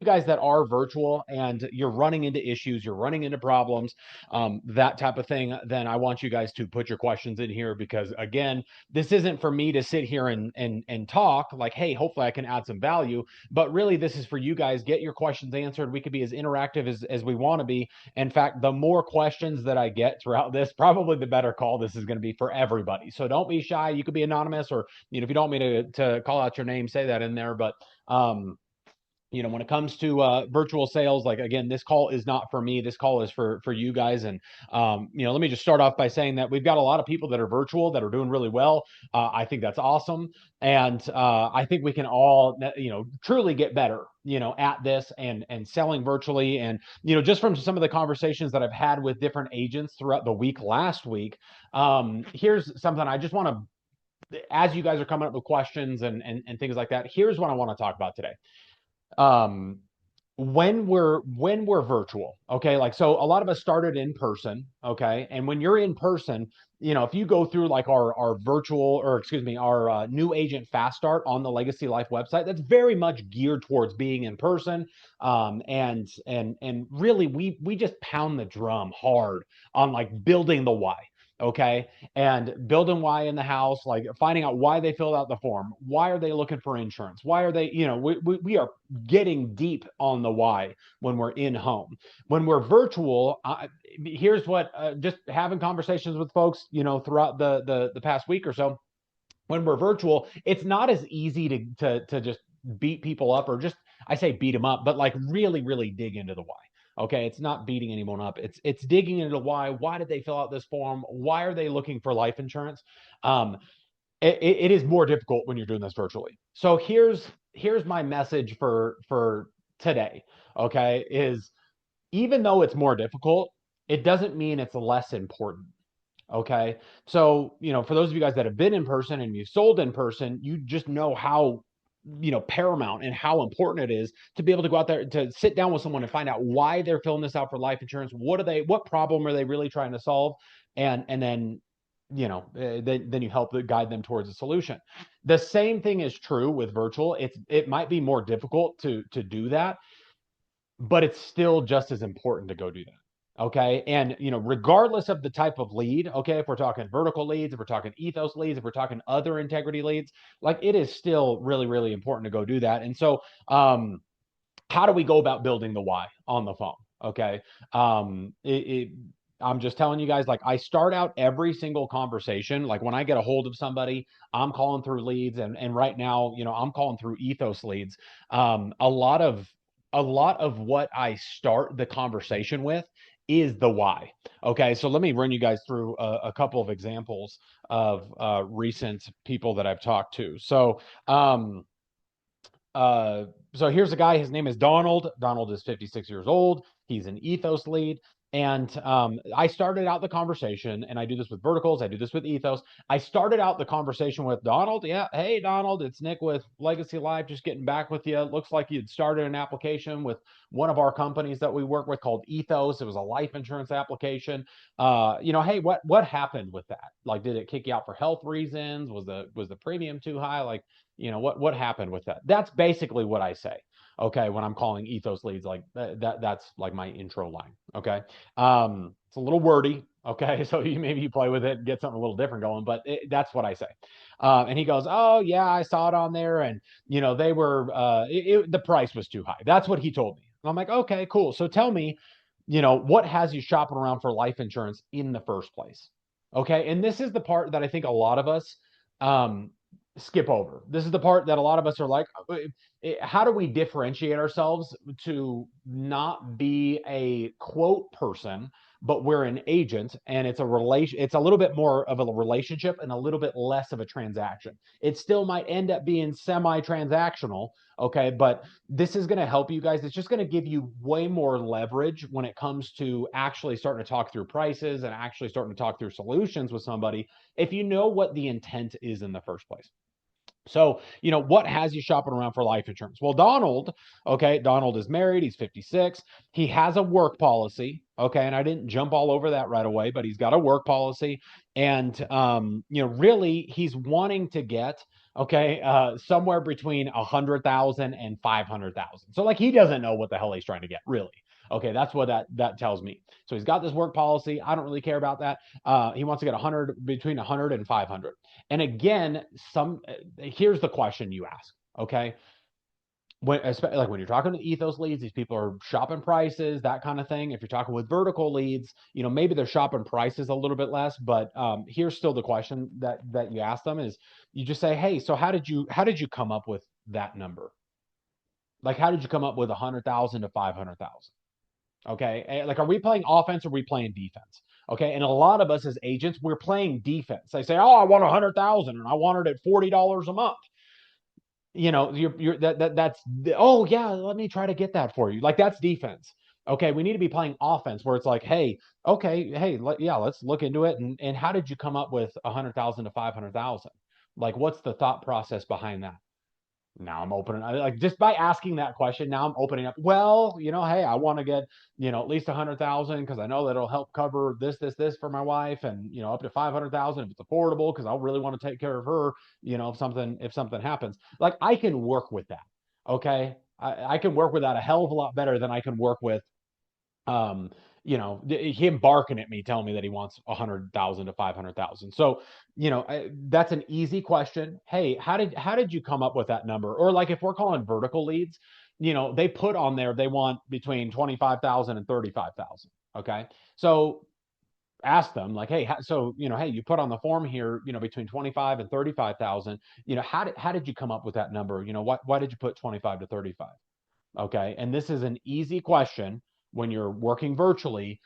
guys that are virtual and you're running into issues, you're running into problems, that type of thing, then I want you guys to put your questions in here because again, this isn't for me to sit here and talk like, hey, hopefully I can add some value, but really this is for you guys. Get your questions answered. We could be as interactive as we want to be. In fact, the more questions that I get throughout this, probably the better call this is going to be for everybody. So don't be shy. You could be anonymous, or if you don't want me to call out your name, say that in there. But when it comes to virtual sales, like again, this call is not for me. This call is for you guys. And let me just start off by saying that we've got a lot of people that are virtual that are doing really well. I think that's awesome, and I think we can all truly get better at this and selling virtually. And just from some of the conversations that I've had with different agents throughout the week last week, here's something I just want to, as you guys are coming up with questions and things like that, here's what I want to talk about today. um when we're virtual, okay, like, so a lot of us started in person, okay, and when you're in person, if you go through like our virtual, or excuse me, our new agent fast start on the Legacy Life website, that's very much geared towards being in person. And really we just pound the drum hard on like building the why, okay, and building why in the house, like finding out why they filled out the form, why are they looking for insurance, why are they, we are getting deep on the why when we're in home. When we're virtual, here's what, just having conversations with folks, throughout the past week or so, when we're virtual, it's not as easy to just beat people up, or just, I say beat them up, but like really, really dig into the why. Okay, it's not beating anyone up. It's digging into why. Why did they fill out this form? Why are they looking for life insurance? Um, it is more difficult when you're doing this virtually. So here's my message for today. Okay, is even though it's more difficult, it doesn't mean it's less important. Okay, so for those of you guys that have been in person and you've sold in person, you just know how paramount and how important it is to be able to go out there, to sit down with someone and find out why they're filling this out for life insurance. What problem are they really trying to solve? And then then you help guide them towards a solution. The same thing is true with virtual. It might be more difficult to do that, but it's still just as important to go do that. Okay, and regardless of the type of lead, okay, if we're talking vertical leads, if we're talking ethos leads, if we're talking other integrity leads, like, it is still really, really important to go do that. And so how do we go about building the why on the phone? Okay, I'm just telling you guys, like, I start out every single conversation, like when I get a hold of somebody, I'm calling through leads, and right now, I'm calling through ethos leads. A lot of what I start the conversation with is the why. Okay, so let me run you guys through a couple of examples of recent people that I've talked to. Uh, so here's a guy. His name is Donald. Donald is 56 years old. He's an ethos lead. And I started out the conversation, and I do this with verticals, I do this with ethos. I started out the conversation with Donald. Yeah, hey, Donald, it's Nick with Legacy Life, just getting back with you. It looks like you'd started an application with one of our companies that we work with called Ethos. It was a life insurance application. Hey, what happened with that? Like, did it kick you out for health reasons? Was the premium too high? Like, what happened with that? That's basically what I say. Okay, when I'm calling ethos leads, like that's like my intro line. Okay, it's a little wordy. Okay, so maybe you play with it and get something a little different going, but that's what I say. And he goes, "Oh yeah, I saw it on there, and they were the price was too high." That's what he told me. And I'm like, okay, cool. So tell me, what has you shopping around for life insurance in the first place? Okay, and this is the part that I think a lot of us um, skip over. This is the part that a lot of us are like, how do we differentiate ourselves to not be a quote person, but we're an agent, and it's a little bit more of a relationship and a little bit less of a transaction. It still might end up being semi-transactional, okay, but this is going to help you guys. It's just going to give you way more leverage when it comes to actually starting to talk through prices and actually starting to talk through solutions with somebody, if you know what the intent is in the first place. So, what has you shopping around for life insurance? Well, Donald, okay, Donald is married. He's 56. He has a work policy. Okay. And I didn't jump all over that right away, but he's got a work policy. And, really he's wanting to get, okay, somewhere between 100,000 and 500,000. So like, he doesn't know what the hell he's trying to get, really. Okay. That's what that tells me. So he's got this work policy. I don't really care about that. He wants to get 100, between 100 and 500. And again, here's the question you ask, okay? Like when you're talking to ethos leads, these people are shopping prices, that kind of thing. If you're talking with vertical leads, maybe they're shopping prices a little bit less, but here's still the question that you ask them is you just say, hey, so how did you come up with that number? Like, how did you come up with 100,000 to 500,000? Okay. Like, are we playing offense or are we playing defense? Okay. And a lot of us as agents, we're playing defense. They say, oh, I want 100,000 and I want it at $40 a month. That's, oh yeah, let me try to get that for you. Like, that's defense. Okay. We need to be playing offense where it's like, hey, okay, hey, let's look into it. And how did you come up with 100,000 to 500,000? Like, what's the thought process behind that? Now I'm opening, like, just by asking that question, now I'm opening up. Well, hey, I want to get, at least 100,000 because I know that it'll help cover this for my wife, and up to 500,000 if it's affordable because I really want to take care of her. If something happens, like, I can work with that. Okay, I can work with that a hell of a lot better than I can work with um him barking at me telling me that he wants 100,000 to 500,000. So that's an easy question. Hey, how did you come up with that number? Or like, if we're calling vertical leads, they put on there they want between 25,000 and 35,000. Okay, so ask them like, hey, hey, you put on the form here, between 25 and 35,000. How did you come up with that number? Why did you put 25 to 35? Okay. And this is an easy question when you're working virtually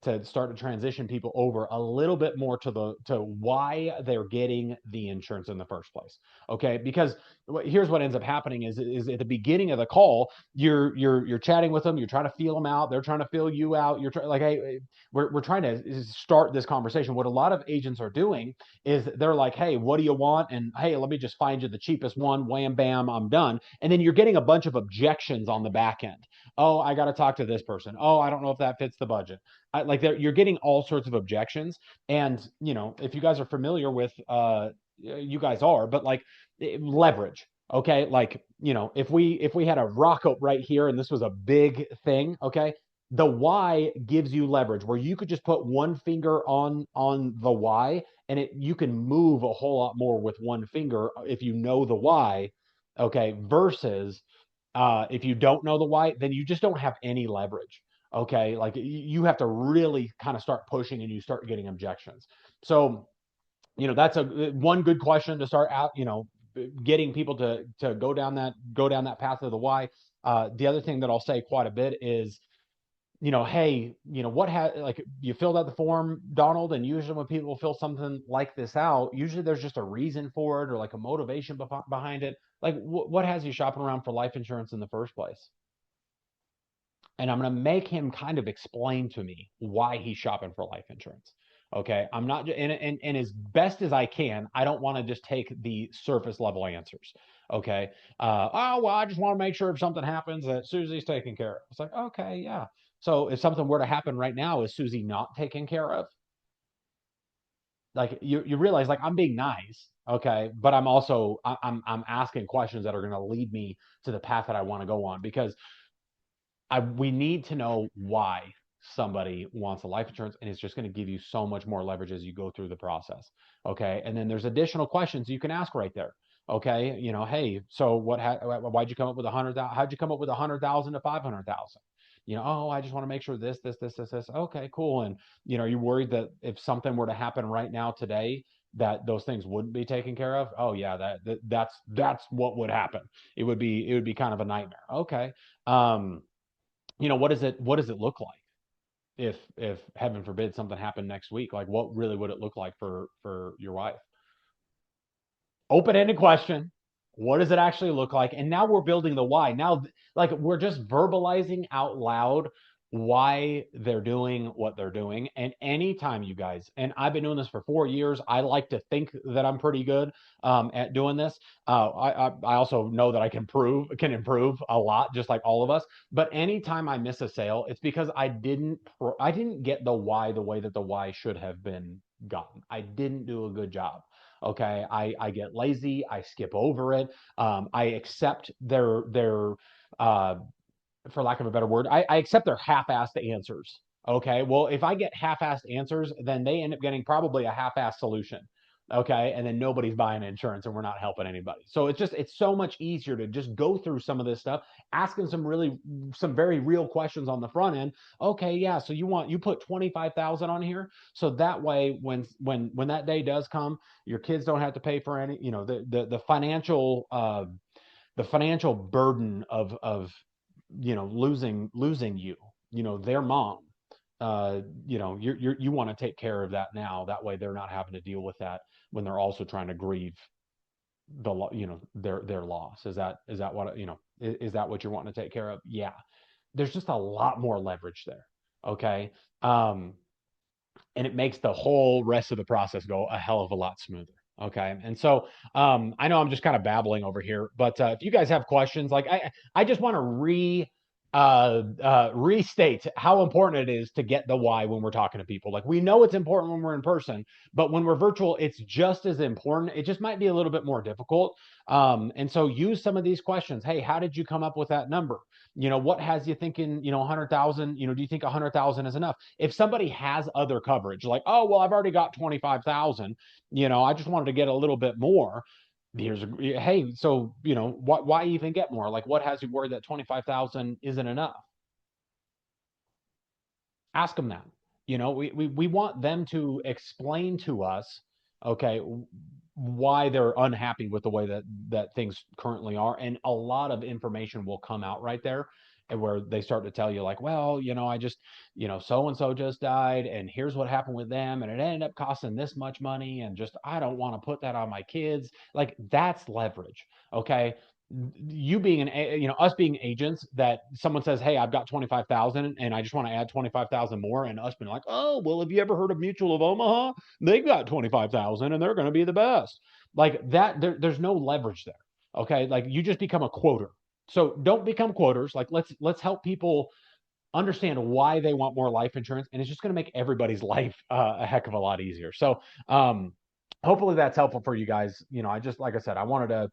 to start to transition people over a little bit more to why they're getting the insurance in the first place. Okay, because here's what ends up happening is at the beginning of the call, you're chatting with them, you're trying to feel them out, they're trying to feel you out, you're like, hey, we're trying to start this conversation. What a lot of agents are doing is they're like, hey, what do you want? And hey, let me just find you the cheapest one, wham bam, I'm done. And then you're getting a bunch of objections on the back end. Oh, I got to talk to this person. Oh, I don't know if that fits the budget. Like, you're getting all sorts of objections. And if you guys are familiar with you guys are, but like, leverage. Okay, like, if we had a rock right here and this was a big thing, okay, the Y gives you leverage where you could just put one finger on the Y, and you can move a whole lot more with one finger if you know the Y. Okay, versus if you don't know the why, then you just don't have any leverage. Okay, like, you have to really kind of start pushing, and you start getting objections. So that's a one good question to start out. Getting people to go down that path of the why. The other thing that I'll say quite a bit is, hey, like, you filled out the form, Donald, and usually when people fill something like this out, usually there's just a reason for it or like a motivation behind it. Like, what has you shopping around for life insurance in the first place? And I'm going to make him kind of explain to me why he's shopping for life insurance. Okay, I'm not, and as best as I can, I don't want to just take the surface level answers. Okay, oh well, I just want to make sure if something happens that Susie's taken care of. It's like, okay, yeah. So if something were to happen right now, is Susie not taken care of? Like, you realize, like, I'm being nice, okay, but I'm also I'm asking questions that are going to lead me to the path that I want to go on, because we need to know why somebody wants a life insurance, and it's just going to give you so much more leverage as you go through the process. Okay, and then there's additional questions you can ask right there. Okay, hey, so why'd you come up with 100,000? How'd you come up with 100,000 to 500,000? Oh, I just want to make sure this. Okay, cool. And are you worried that if something were to happen right now today, that those things wouldn't be taken care of? Oh yeah, that's what would happen. It would be kind of a nightmare. Okay. What does it look like if heaven forbid something happened next week? Like, what really would it look like for your wife? Open-ended question. What does it actually look like? And now we're building the why. Now, like, we're just verbalizing out loud why they're doing what they're doing. And anytime you guys, and I've been doing this for 4 years, I like to think that I'm pretty good at doing this. I also know that I can improve a lot, just like all of us. But anytime I miss a sale, it's because I didn't get the why the way that the why should have been gotten. I didn't do a good job. Okay, I get lazy. I skip over it. I accept their uh, for lack of a better word, I accept their half-assed answers. Okay, well, if I get half-assed answers, then they end up getting probably a half-assed solution. Okay, and then nobody's buying insurance, and we're not helping anybody. So it's so much easier to just go through some of this stuff, asking some very real questions on the front end. Okay, yeah, so you put 25,000 on here, so that way when that day does come, your kids don't have to pay for any, the financial burden of losing their mom. You want to take care of that now, that way they're not having to deal with that when they're also trying to grieve their loss. Is that what is that what you're wanting to take care of? Yeah, there's just a lot more leverage there. Okay. um and it makes the whole rest of the process go a hell of a lot smoother. Okay. And so I know I'm just kind of babbling over here, but if you guys have questions, like I just want to restate how important it is to get the why when we're talking to people. Like, we know it's important when we're in person, but when we're virtual, it's just as important. It just might be a little bit more difficult. And so use some of these questions. Hey, how did you come up with that number? What has you thinking, 100,000, do you think 100,000 is enough? If somebody has other coverage, like, oh, well, I've already got 25,000, I just wanted to get a little bit more. Hey, so, why even get more? Like, what has you worried that 25,000 isn't enough? Ask them that. We want them to explain to us, okay, why they're unhappy with the way that things currently are, and a lot of information will come out right there, and where they start to tell you, like, well, I just, so and so just died, and here's what happened with them, and it ended up costing this much money, and just, I don't want to put that on my kids. Like, that's leverage. Okay. You being us being agents, that someone says, hey, I've got 25,000 and I just want to add 25,000 more, and us being like, oh, well, have you ever heard of Mutual of Omaha? They've got 25,000 and they're going to be the best. Like that, there's no leverage there. Okay. Like, you just become a quoter. So don't become quoters. Like, let's help people understand why they want more life insurance, and it's just going to make everybody's life a heck of a lot easier. So hopefully that's helpful for you guys. I just, like I said, I wanted to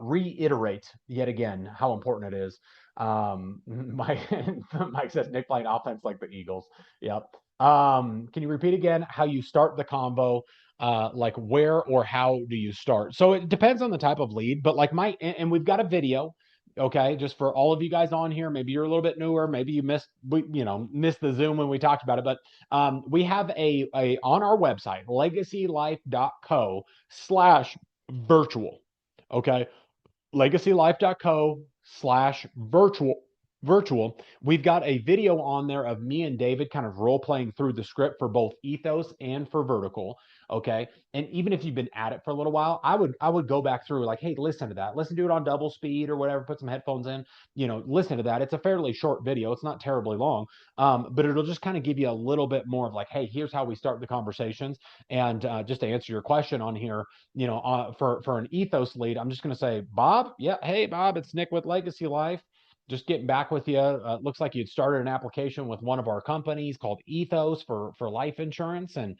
reiterate yet again how important it is. Mike, Mike says Nick playing offense like the Eagles. Yep. Can you repeat again how you start the combo? Like, where or how do you start? So it depends on the type of lead, but like and we've got a video. Okay, just for all of you guys on here, maybe you're a little bit newer, maybe you missed the Zoom when we talked about it, but we have a on our website, legacylife.co/virtual. Okay, legacylife.co/virtual. We've got a video on there of me and David kind of role playing through the script for both Ethos and for Vertical. Okay. And even if you've been at it for a little while, I would go back through, like, hey, listen to that. Listen to it on double speed or whatever, put some headphones in, listen to that. It's a fairly short video. It's not terribly long. But it'll just kind of give you a little bit more of, like, hey, here's how we start the conversations. And just to answer your question on here, for an Ethos lead, I'm just going to say, Bob, yeah, hey, Bob, it's Nick with Legacy Life. Just getting back with you. Looks like you'd started an application with one of our companies called Ethos for life insurance, and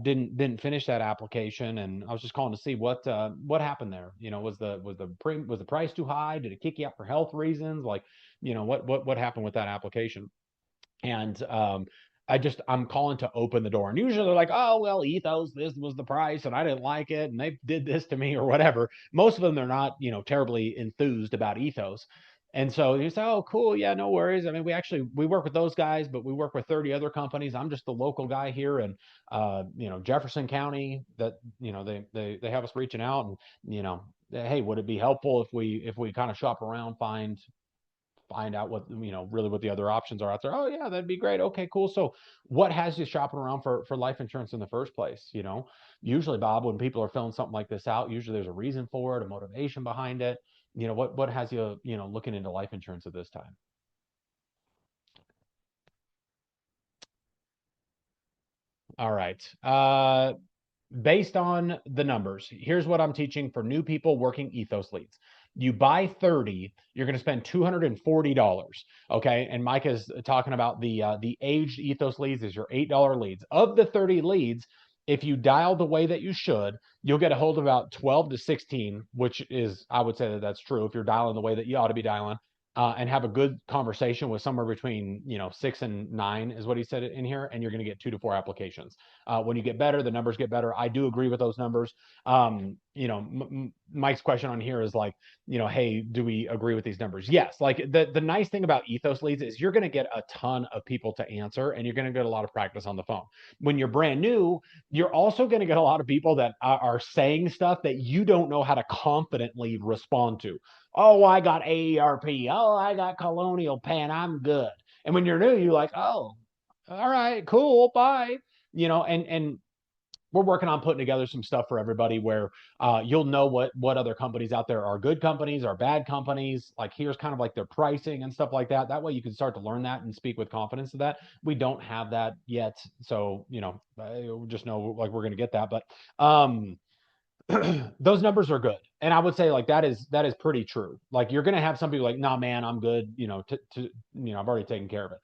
didn't finish that application. And I was just calling to see what happened there. Was the price too high? Did it kick you out for health reasons? Like, what happened with that application? And I'm calling to open the door. And usually they're like, oh, well, Ethos, this was the price and I didn't like it and they did this to me or whatever. Most of them, they're not, terribly enthused about Ethos. And so you say, oh, cool. Yeah, no worries. I mean, we work with those guys, but we work with 30 other companies. I'm just the local guy here in, Jefferson County, that, they have us reaching out, and, hey, would it be helpful if we kind of shop around, find out what, really what the other options are out there? Oh yeah, that'd be great. Okay, cool. So what has you shopping around for life insurance in the first place? Usually, Bob, when people are filling something like this out, usually there's a reason for it, a motivation behind it. What has you, looking into life insurance at this time? All right. Based on the numbers, here's what I'm teaching for new people working Ethos leads. You buy 30, you're going to spend $240. Okay. And Mike is talking about the aged Ethos leads is your $8 leads. Of the 30 leads, if you dial the way that you should, you'll get a hold of about 12 to 16, which is, I would say that that's true if you're dialing the way that you ought to be dialing. And have a good conversation with somewhere between 6 and 9 is what he said in here, and you're going to get 2 to 4 applications. When you get better, the numbers get better. I do agree with those numbers. Mike's question on here is like, hey, do we agree with these numbers? Yes. Like the nice thing about Ethos leads is you're going to get a ton of people to answer, and you're going to get a lot of practice on the phone. When you're brand new, you're also going to get a lot of people that are saying stuff that you don't know how to confidently respond to. Oh, I got AARP. Oh, I got Colonial Penn. I'm good. And when you're new, you're like, oh, all right, cool, bye. And we're working on putting together some stuff for everybody where you'll know what other companies out there are good companies, are bad companies. Like here's kind of like their pricing and stuff like that. That way you can start to learn that and speak with confidence to that. We don't have that yet, so just know like we're going to get that. But those numbers are good, and I would say like that is pretty true. Like you're gonna have some people like, nah, man, I'm good. I've already taken care of it.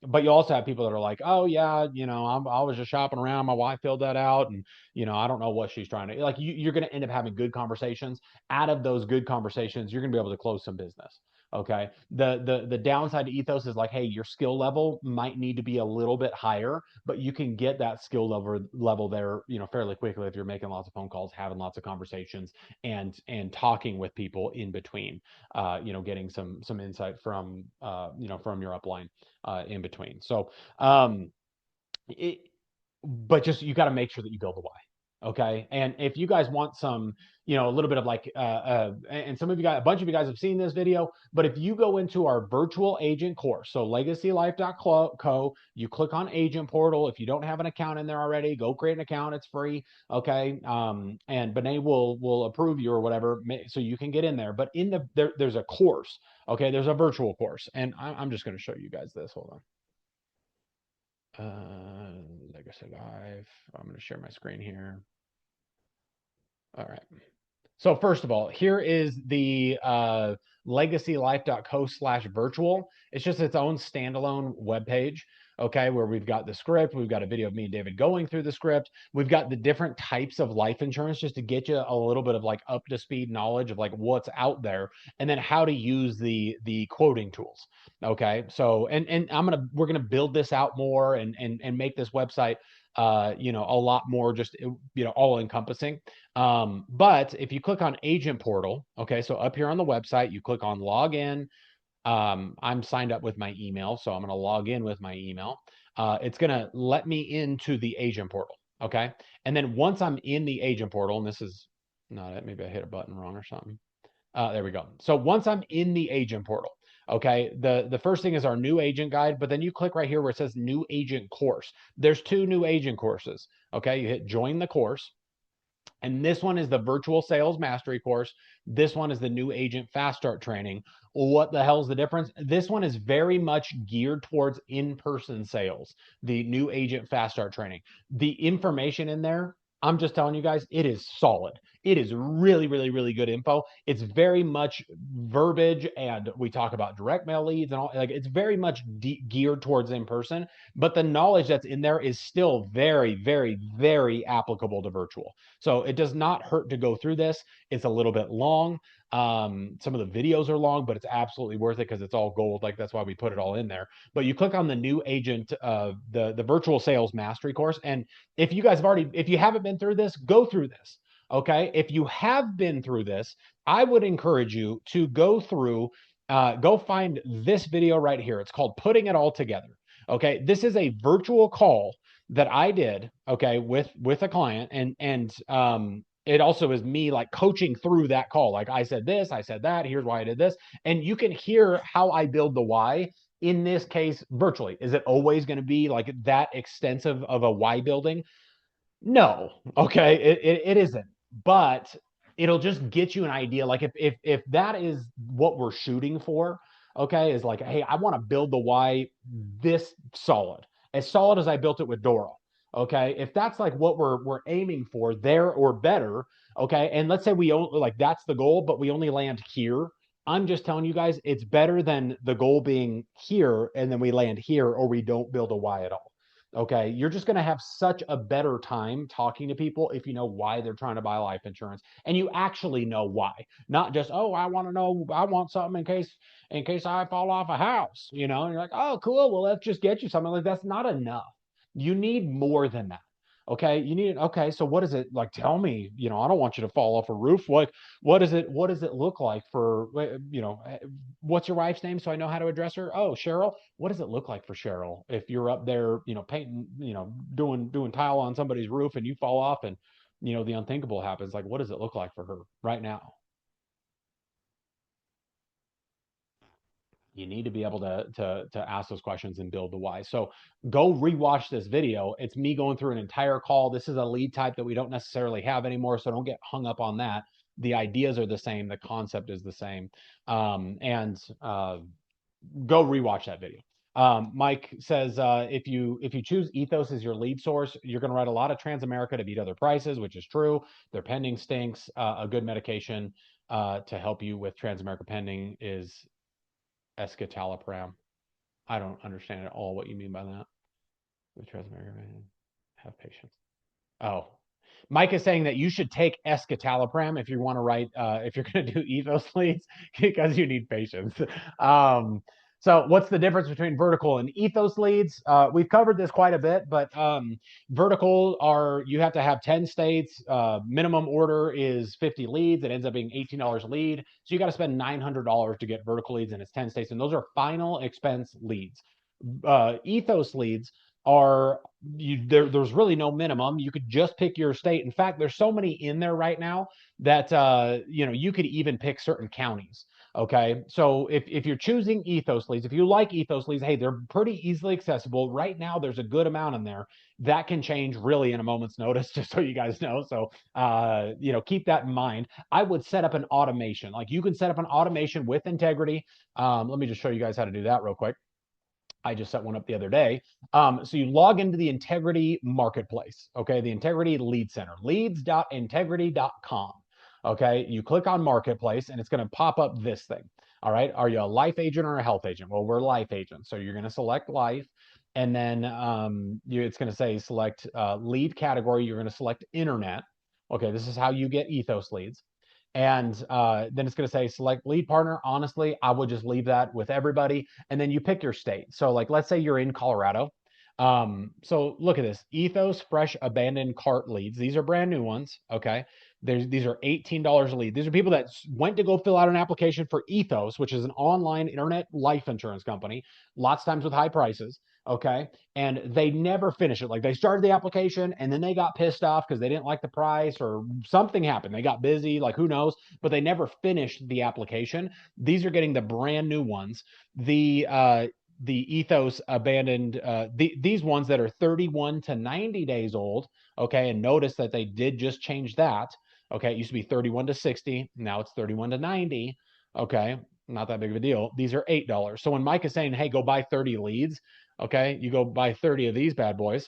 But you also have people that are like, oh yeah, I was just shopping around. My wife filled that out, and I don't know what she's trying to like. You're gonna end up having good conversations. Out of those good conversations, you're gonna be able to close some business. Okay. The downside to Ethos is like, hey, your skill level might need to be a little bit higher, but you can get that skill level there, fairly quickly if you're making lots of phone calls, having lots of conversations, and talking with people in between. Getting some insight from from your upline in between. So, it, but just you got to make sure that you build the why. Okay. And if you guys want some, a little bit of like, and some of you guys, a bunch of you guys have seen this video, but if you go into our virtual agent course, so legacylife.co, you click on agent portal. If you don't have an account in there already, go create an account. It's free. Okay. And Benet will approve you or whatever, so you can get in there. But there's a course. Okay. There's a virtual course. And I'm just going to show you guys this. Hold on. Legacy Life. I'm going to share my screen here. All right. So first of all, here is the legacylife.co/virtual. It's just its own standalone web page, okay, where we've got the script, we've got a video of me and David going through the script, we've got the different types of life insurance just to get you a little bit of like up to speed knowledge of like what's out there, and then how to use the quoting tools. Okay, so and we're gonna build this out more and make this website a lot more just all encompassing. But if you click on agent portal, okay, so up here on the website, you click on log in. I'm signed up with my email, so I'm going to log in with my email. It's going to let me into the agent portal. Okay. And then once I'm in the agent portal, and this is not it, maybe I hit a button wrong or something. There we go. So once I'm in the agent portal, okay, the first thing is our new agent guide, but then you click right here where it says new agent course. There's 2 new agent courses. Okay. You hit join the course. And this one is the virtual sales mastery course. This one is the new agent fast start training. What the hell is the difference? This one is very much geared towards in-person sales, the new agent fast start training. The information in there, I'm just telling you guys, it is solid. It is really, really, really good info. It's very much verbiage, and we talk about direct mail leads and all. Like it's very much geared towards in person, but the knowledge that's in there is still very, very, very applicable to virtual. So it does not hurt to go through this. It's a little bit long. Some of the videos are long, but it's absolutely worth it because it's all gold. Like that's why we put it all in there. But you click on the new agent, the virtual sales mastery course, and if you haven't been through this, go through this. Okay. If you have been through this, I would encourage you to go through, go find this video right here. It's called Putting It All Together. Okay. This is a virtual call that I did, okay, with a client, and it also is me like coaching through that call. Like I said this, I said that, here's why I did this. And you can hear how I build the why in this case virtually. Is it always going to be like that extensive of a why building? No. Okay. It isn't. But it'll just get you an idea. Like if that is what we're shooting for, okay, is like, hey, I want to build the why this solid, as solid as I built it with Dora. Okay, if that's like what we're aiming for there or better, okay, and let's say we only like that's the goal, but we only land here. I'm just telling you guys, it's better than the goal being here and then we land here or we don't build a Y at all. Okay, you're just going to have such a better time talking to people if you know why they're trying to buy life insurance and you actually know why, not just, oh, I want to know, I want something in case I fall off a house, and you're like, oh, cool, well, let's just get you something. Like that's not enough. You need more than that. Okay. You need, okay. So what is it like? Tell me, I don't want you to fall off a roof. What does it look like for, what's your wife's name? So I know how to address her. Oh, Cheryl. What does it look like for Cheryl? If you're up there, painting, doing tile on somebody's roof and you fall off and, the unthinkable happens. Like, what does it look like for her right now? You need to be able to ask those questions and build the why. So go rewatch this video. It's me going through an entire call. This is a lead type that we don't necessarily have anymore, so don't get hung up on that. The ideas are the same, the concept is the same. And go rewatch that video. Mike says if you choose Ethos as your lead source, you're going to write a lot of Transamerica to beat other prices, which is true. Their pending stinks. A good medication to help you with Transamerica pending is escitalopram. I don't understand at all what you mean by that. The Transamerica, have patience. Oh, Mike is saying that you should take escitalopram if you want to write, if you're going to do ethos leads, because you need patience. Um, so what's the difference between vertical and ethos leads? We've covered this quite a bit, but vertical you have to have 10 states. Minimum order is 50 leads. It ends up being $18 a lead. So you got to spend $900 to get vertical leads, and it's 10 states. And those are final expense leads. Ethos leads are there's really no minimum. You could just pick your state. In fact, there's so many in there right now that you could even pick certain counties. Okay, so if you're choosing ethos leads, if you like ethos leads, hey, they're pretty easily accessible right now. There's a good amount in there that can change really in a moment's notice, just so you guys know. So keep that in mind. I would set up an automation. Like you can set up an automation with integrity. Let me just show you guys how to do that real quick. I just set one up the other day. So you log into the Integrity Marketplace, okay? The Integrity Lead Center, leads.integrity.com. Okay, you click on Marketplace and it's going to pop up this thing. All right, are you a life agent or a health agent? Well, we're life agents, so you're going to select life, and then it's going to say select lead category. You're going to select internet. Okay, this is how you get ethos leads. And then it's going to say select lead partner. Honestly, I would just leave that with everybody. And then you pick your state. So, like, let's say you're in Colorado. So look at this Ethos Fresh Abandoned Cart leads. These are brand new ones. Okay. These are $18 a lead. These are people that went to go fill out an application for Ethos, which is an online internet life insurance company, lots of times with high prices. Okay. And they never finish it. Like they started the application and then they got pissed off because they didn't like the price or something happened. They got busy, like who knows, but they never finished the application. These are getting the brand new ones. The ethos abandoned these ones that are 31 to 90 days old. Okay. And notice that they did just change that. Okay. It used to be 31 to 60. Now it's 31 to 90. Okay. Not that big of a deal. These are $8. So when Mike is saying, hey, go buy 30 leads, okay, you go buy 30 of these bad boys.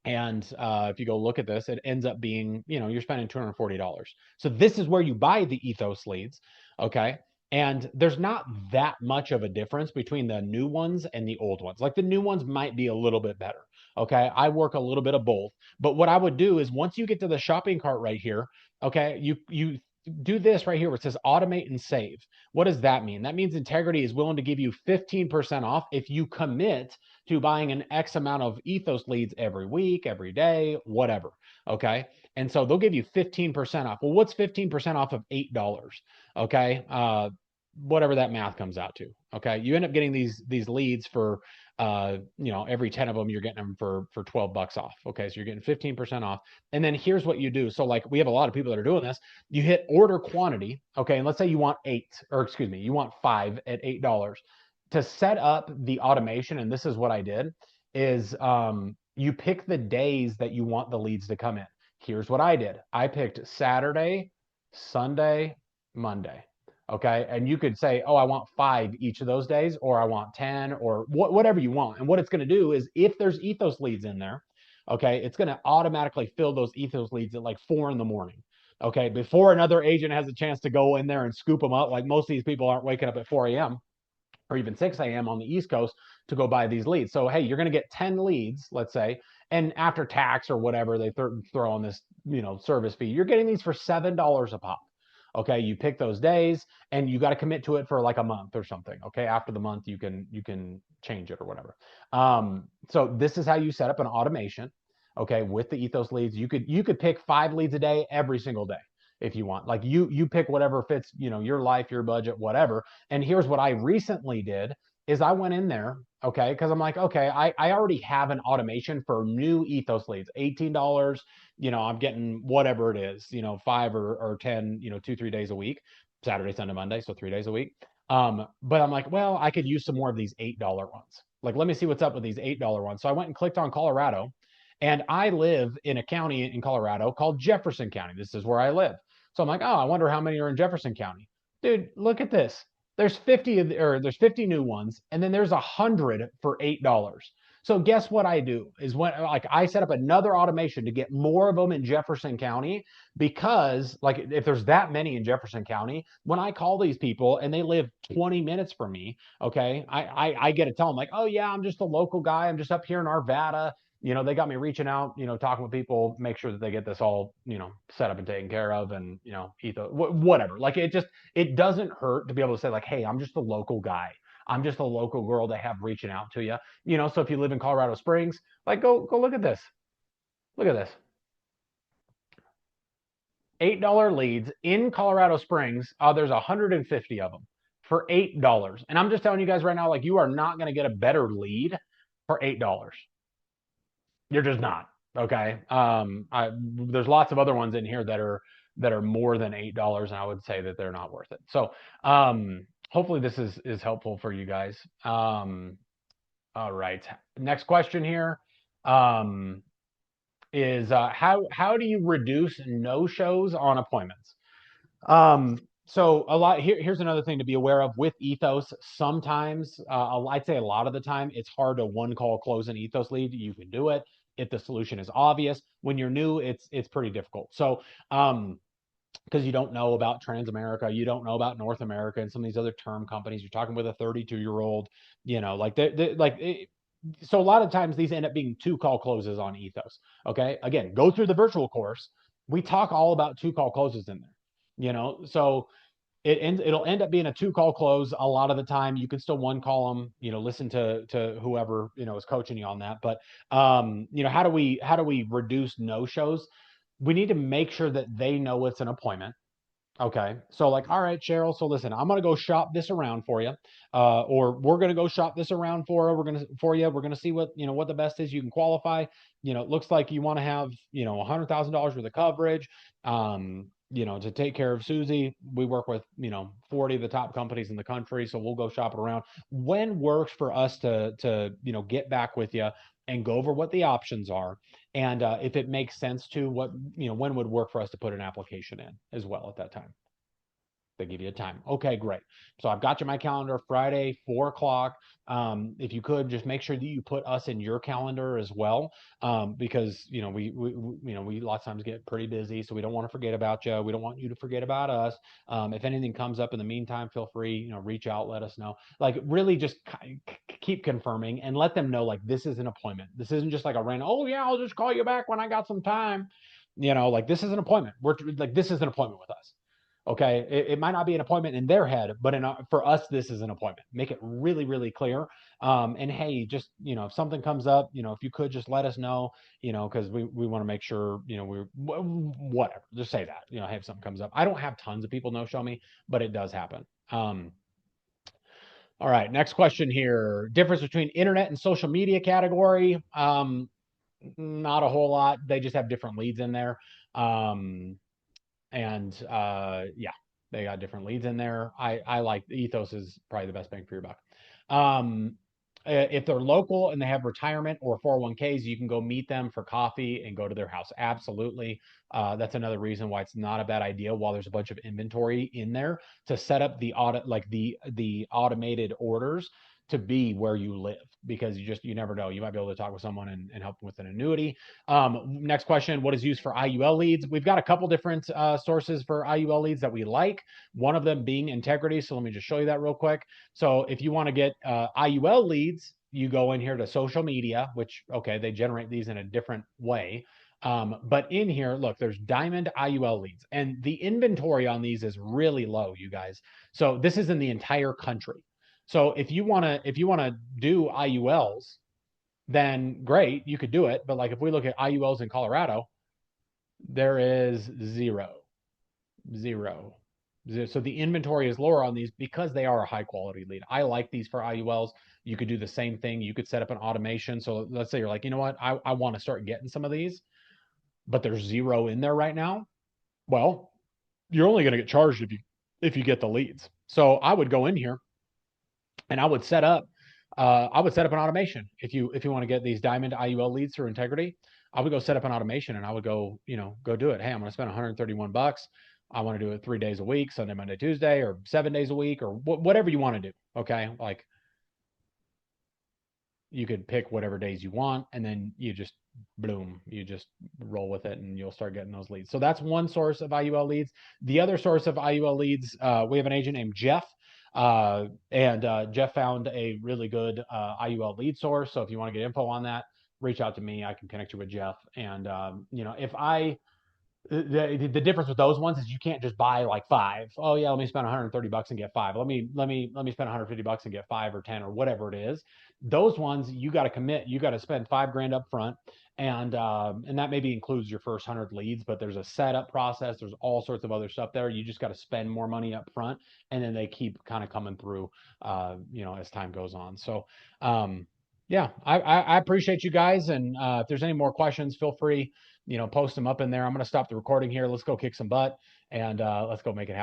And if you go look at this, it ends up being, you're spending $240. So this is where you buy the ethos leads. Okay. And there's not that much of a difference between the new ones and the old ones. Like the new ones might be a little bit better. Okay. I work a little bit of both. But what I would do is once you get to the shopping cart right here, okay, you do this right here where it says automate and save. What does that mean? That means Integrity is willing to give you 15% off if you commit to buying an X amount of ethos leads every week, every day, whatever. Okay. And so they'll give you 15% off. Well, what's 15% off of $8? Okay. Whatever that math comes out to. Okay. You end up getting these leads for every 10 of them, you're getting them for $12 off. Okay. So you're getting 15% off. And then here's what you do. So like we have a lot of people that are doing this. You hit order quantity. Okay. And let's say you want you want 5 at $8 to set up the automation. And this is what I did is you pick the days that you want the leads to come in. Here's what I did. I picked Saturday, Sunday, Monday. Okay. And you could say, oh, I want 5 each of those days, or I want 10, or whatever you want. And what it's going to do is if there's ethos leads in there, Okay, it's going to automatically fill those ethos leads at like 4 in the morning. Okay, before another agent has a chance to go in there and scoop them up. Like most of these people aren't waking up at 4 a.m. or even 6 a.m. on the East Coast to go buy these leads. So, hey, you're going to get 10 leads, let's say, and after tax or whatever they throw on this, service fee, you're getting these for $7 a pop. Okay, you pick those days and you got to commit to it for like a month or something. Okay, after the month you can change it or whatever. So this is how you set up an automation. Okay, with the ethos leads, you could pick 5 leads a day every single day if you want. Like you pick whatever fits, your life, your budget, whatever. And here's what I recently did is I went in there, okay, because I'm like, okay, I already have an automation for new ethos leads, $18. I'm getting whatever it is, 5 or 10, 2, 3 days a week, Saturday, Sunday, Monday, so 3 days a week. But I'm like, well, I could use some more of these $8 ones. Like, let me see what's up with these $8 ones. So I went and clicked on Colorado, and I live in a county in Colorado called Jefferson County. This is where I live. So I'm like, oh, I wonder how many are in Jefferson County. Dude, look at this. There's 50 new ones, and then there's 100 for $8. So guess what I do is when like I set up another automation to get more of them in Jefferson County, because like if there's that many in Jefferson County, when I call these people and they live 20 minutes from me, okay, I get to tell them like, oh yeah, I'm just a local guy. I'm just up here in Arvada. They got me reaching out, talking with people, make sure that they get this all, set up and taken care of, and whatever. Like it doesn't hurt to be able to say like, hey, I'm just a local guy. I'm just a local girl they have reaching out to you. So if you live in Colorado Springs, like go look at this. Look at this. $8 leads in Colorado Springs. There's 150 of them for $8. And I'm just telling you guys right now, like you are not going to get a better lead for $8. You're just not. Okay. There's lots of other ones in here that are more than $8, and I would say that they're not worth it. So hopefully this is helpful for you guys. All right. Next question here. Is how do you reduce no-shows on appointments? So here's another thing to be aware of with ethos. Sometimes I'd say a lot of the time it's hard to one call close an ethos lead. You can do it if the solution is obvious. When you're new, it's pretty difficult. So because you don't know about Transamerica, you don't know about North America and some of these other term companies. You're talking with a 32-year-old, so a lot of times these end up being 2 call closes on ethos. Okay, again, go through the virtual course. We talk all about 2 call closes in there. So it'll end up being a 2 call close a lot of the time. You can still one call them, listen to whoever is coaching you on that. But how do we reduce no shows? We need to make sure that they know it's an appointment. Okay. So like, all right, Cheryl. So listen, I'm gonna go shop this around for you, or we're gonna go shop this around for you. We're gonna see what the best is. You can qualify. It looks like you want to have $100,000 worth of coverage. To take care of Susie. We work with 40 of the top companies in the country, so we'll go shop it around. When works for us to get back with you and go over what the options are, and if it makes sense to when would work for us to put an application in as well at that time. They give you a time. Okay, great. So I've got you my calendar, Friday, 4 o'clock. If you could just make sure that you put us in your calendar as well, because we lots of times get pretty busy, so we don't want to forget about you. We don't want you to forget about us. If anything comes up in the meantime, feel free, reach out, let us know. Like really, just keep confirming and let them know like this is an appointment. This isn't just like a random. Oh yeah, I'll just call you back when I got some time. Like this is an appointment. This is an appointment with us. Okay, it might not be an appointment in their head, but for us, this is an appointment. Make it really, really clear. And hey, just if something comes up, if you could just let us know, because we want to make sure, we're whatever. Just say that, hey, if something comes up. I don't have tons of people no show me, but it does happen. All right, next question here. Difference between internet and social media category. Not a whole lot. They just have different leads in there. And yeah, they got different leads in there. I like ethos is probably the best bang for your buck. If they're local and they have retirement or 401ks, you can go meet them for coffee and go to their house. Absolutely. That's another reason why it's not a bad idea while there's a bunch of inventory in there to set up the automated orders to be where you live, because you never know. You might be able to talk with someone and help them with an annuity. Next question: what is used for IUL leads? We've got a couple different sources for IUL leads that we like. One of them being Integrity. So let me just show you that real quick. So if you want to get IUL leads, you go in here to social media, which, okay, they generate these in a different way. But in here, look, there's Diamond IUL leads, and the inventory on these is really low, you guys. So this is in the entire country. So if you want to do IULs, then great, you could do it. But like if we look at IULs in Colorado, there is zero. So the inventory is lower on these because they are a high quality lead. I like these for IULs. You could do the same thing. You could set up an automation. So let's say you're like, you know what, I want to start getting some of these, but there's zero in there right now. Well, you're only going to get charged if you get the leads. So I would go in here and I would set up an automation. If you want to get these Diamond IUL leads through Integrity, I would go set up an automation and I would go, go do it. Hey, I'm going to spend $131. I want to do it 3 days a week, Sunday, Monday, Tuesday, or 7 days a week, or whatever you want to do. Okay. Like, you could pick whatever days you want, and then you just roll with it, and you'll start getting those leads. So that's one source of IUL leads. The other source of IUL leads, we have an agent named Jeff, and Jeff found a really good IUL lead source. So if you want to get info on that, reach out to me. I can connect you with Jeff. And if I the difference with those ones is you can't just buy like five. Oh yeah, let me spend $130 and get five. Let me spend $150 and get 5 or 10 or whatever it is. Those ones you got to commit. You got to spend 5 grand up front, and that maybe includes your first 100 leads. But there's a setup process. There's all sorts of other stuff there. You just got to spend more money up front, and then they keep kind of coming through, as time goes on. So. Yeah, I appreciate you guys, and if there's any more questions, feel free, post them up in there. I'm going to stop the recording here. Let's go kick some butt, and let's go make it happen.